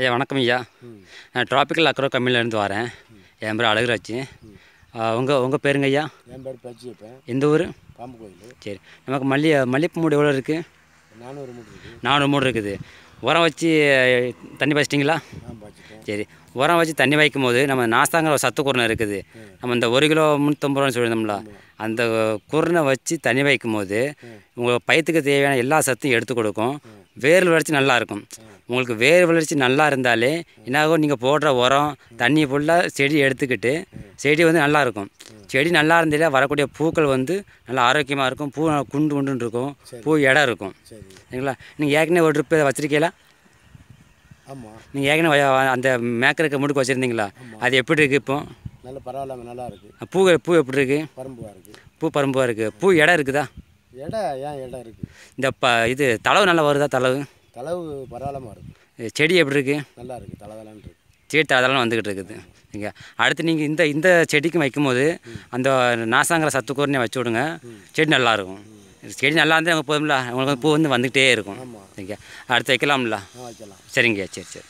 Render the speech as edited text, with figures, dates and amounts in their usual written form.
ஐயா வணக்கம் ஐயா. நான் டிராபிக்கல் அக்ரோ கம்பெனிலேருந்து வரேன். என் பேர் அழகுராஜ். உங்கள் பேருங்க ஐயா? என் பேர் பேச்சியப்பன். எந்த ஊர்? பாம்பு கோயில். சரி, நமக்கு மல்லிகைப்பூ மூடு எவ்வளோ இருக்குது? 400 மூடு இருக்குது. 400 மூடு இருக்குது. உரம் வச்சு தண்ணி பாய்ச்சிட்டிங்களா? சரி, உரம் வச்சு தண்ணி வைக்கும் போது நம்ம நாஸ்தாங்கிற ஒரு சத்து குருணை இருக்குது. நம்ம இந்த 1 கிலோ 350 ரூபான்னு சொல்லியிருந்தோம்ல, அந்த குருணை வச்சு தண்ணி வைக்கும் போது உங்கள் பயிற்றுக்கு தேவையான எல்லா சத்தையும் எடுத்து கொடுக்கும். வேர் வளர்ச்சி நல்லாயிருக்கும். உங்களுக்கு வேர் வளர்ச்சி நல்லா இருந்தாலே என்னாகும், நீங்கள் போடுற உரம் தண்ணி ஃபுல்லாக செடி எடுத்துக்கிட்டு செடி வந்து நல்லாயிருக்கும். செடி நல்லா இருந்தாலே வரக்கூடிய பூக்கள் வந்து நல்லா ஆரோக்கியமாக இருக்கும். பூ குண்டு குண்டுன்னு இருக்கும். பூ இடம் இருக்கும். சரிங்களா? நீங்கள் ஏற்கனவே ஒரு ட்ரிப்பு வச்சுருக்கீங்களா? ஆமாம். நீங்கள் ஏற்கனவே அந்த மேக்கருக்கு முடுக்கு வச்சுருந்தீங்களா? அது எப்படி இருக்குது இப்போ? நல்ல பரவாயில்லாமல் நல்லா இருக்குது. பூ எப்படி இருக்குது? பரம்புவாக இருக்குது. பூ பரம்புவாக இருக்குது. பூ இடம் இருக்குதா? இடம் இருக்குது. இந்த இது தளவு நல்லா வருதா? தளவு பரவாயில்லாமல் இருக்குது. செடி எப்படி இருக்குது? நல்லா இருக்குது. தளதலான்னு இருக்குது. செடி தளதெல்லாம் வந்துக்கிட்டு இருக்குது. நீங்கள் அடுத்து நீங்கள் இந்த செடிக்கும் வைக்கும்போது அந்த நாசாங்கிற சத்து கூர்னே வச்சு விடுங்க. செடி நல்லாயிருக்கும். செடி நல்லா இருந்தால் உங்களுக்கு போதும்ல, உங்களுக்கு பூ வந்து வந்துக்கிட்டே இருக்கும். சரிங்க, அடுத்து வைக்கலாம்ல? வைக்கலாம். சரிங்க, சரி.